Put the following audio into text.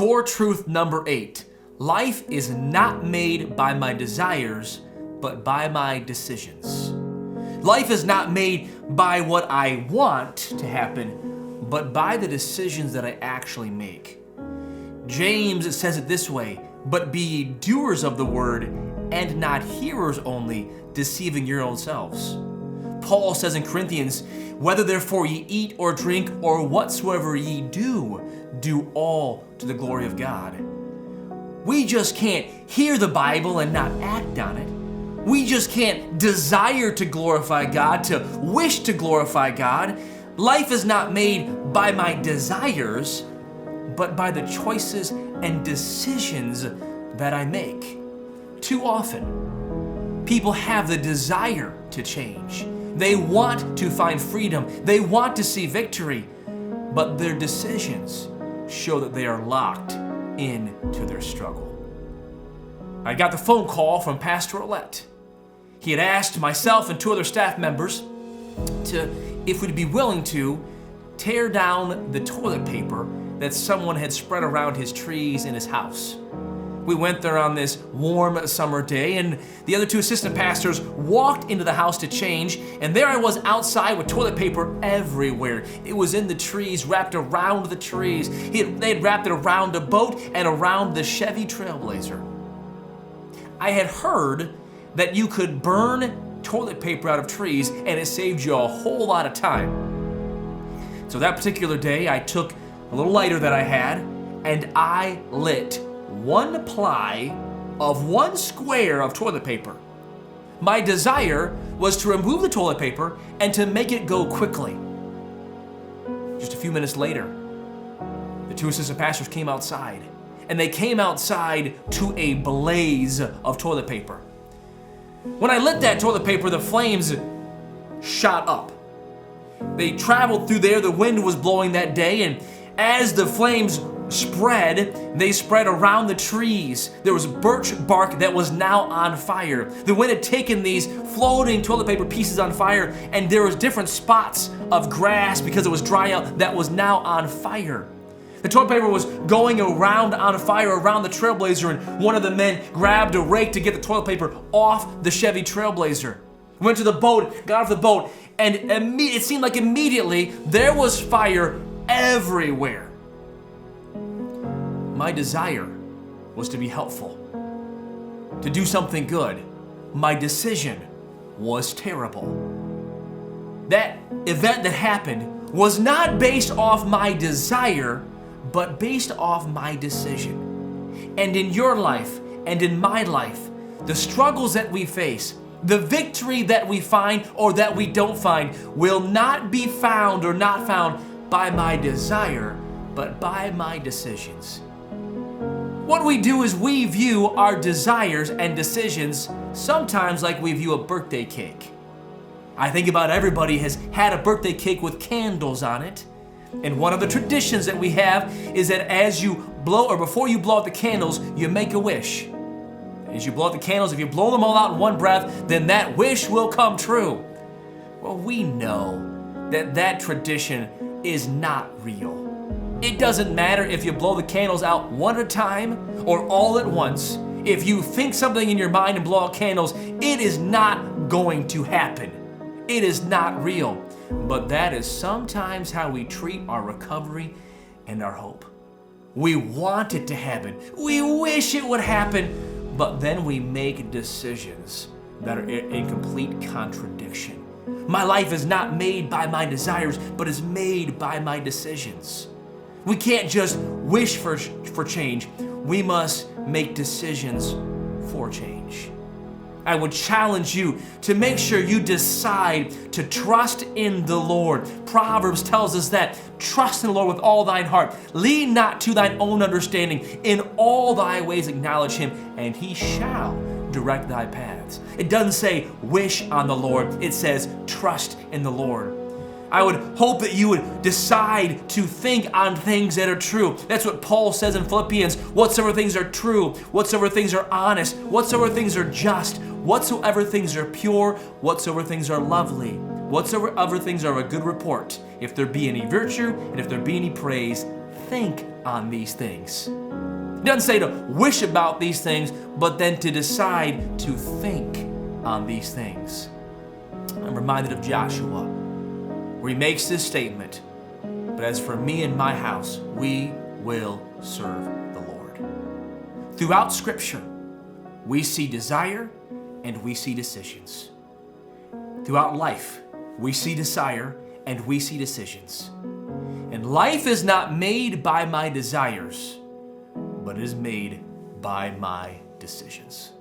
Core truth number 8. Life is not made by my desires, but by my decisions. Life is not made by what I want to happen, but by the decisions that I actually make. James says it this way, "But be ye doers of the word, and not hearers only, deceiving your own selves." Paul says in Corinthians, "Whether therefore ye eat or drink or whatsoever ye do, do all to the glory of God." We just can't hear the Bible and not act on it. We just can't desire to glorify God, to wish to glorify God. Life is not made by my desires, but by the choices and decisions that I make. Too often, people have the desire to change. They want to find freedom. They want to see victory, but their decisions show that they are locked into their struggle. I got the phone call from Pastor-elect. He had asked myself and 2 other staff members if we'd be willing to tear down the toilet paper that someone had spread around his trees in his house. We went there on this warm summer day, and the other 2 assistant pastors walked into the house to change, and there I was outside with toilet paper everywhere. It was in the trees, wrapped around the trees. They had wrapped it around a boat and around the Chevy Trailblazer. I had heard that you could burn toilet paper out of trees, and it saved you a whole lot of time. So that particular day, I took a little lighter that I had, and I lit 1 ply of 1 square of toilet paper. My desire was to remove the toilet paper and to make it go quickly. Just a few minutes later, the 2 assistant pastors came outside, and they came outside to a blaze of toilet paper. When I lit that toilet paper, the flames shot up. They traveled through there, the wind was blowing that day, and as the flames spread, they spread around the trees. There was birch bark that was now on fire. The wind had taken these floating toilet paper pieces on fire, and there was different spots of grass because it was dry out that was now on fire. The toilet paper was going around on fire around the Trailblazer, and one of the men grabbed a rake to get the toilet paper off the Chevy Trailblazer. Went to the boat, got off the boat, and it seemed like immediately there was fire everywhere. My desire was to be helpful, to do something good. My decision was terrible. That event that happened was not based off my desire, but based off my decision. And in your life and in my life, the struggles that we face, the victory that we find or that we don't find will not be found or not found by my desire, but by my decisions. What we do is we view our desires and decisions sometimes like we view a birthday cake. I think about everybody has had a birthday cake with candles on it. And one of the traditions that we have is that as you blow, or before you blow out the candles, you make a wish. As you blow out the candles, if you blow them all out in one breath, then that wish will come true. Well, we know that that tradition is not real. It doesn't matter if you blow the candles out one at a time or all at once. If you think something in your mind and blow out candles, it is not going to happen. It is not real. But that is sometimes how we treat our recovery and our hope. We want it to happen. We wish it would happen, but then we make decisions that are in complete contradiction. My life is not made by my desires, but is made by my decisions. We can't just wish for change. We must make decisions for change. I would challenge you to make sure you decide to trust in the Lord. Proverbs tells us that trust in the Lord with all thine heart. Lean not to thine own understanding. In all thy ways acknowledge him, and he shall direct thy paths. It doesn't say wish on the Lord. It says trust in the Lord. I would hope that you would decide to think on things that are true. That's what Paul says in Philippians. Whatsoever things are true, whatsoever things are honest, whatsoever things are just, whatsoever things are pure, whatsoever things are lovely, whatsoever other things are of a good report. If there be any virtue and if there be any praise, think on these things. It doesn't say to wish about these things, but then to decide to think on these things. I'm reminded of Joshua, where he makes this statement, "But as for me and my house, we will serve the Lord." Throughout Scripture, we see desire and we see decisions. Throughout life, we see desire and we see decisions. And life is not made by my desires, but it is made by my decisions.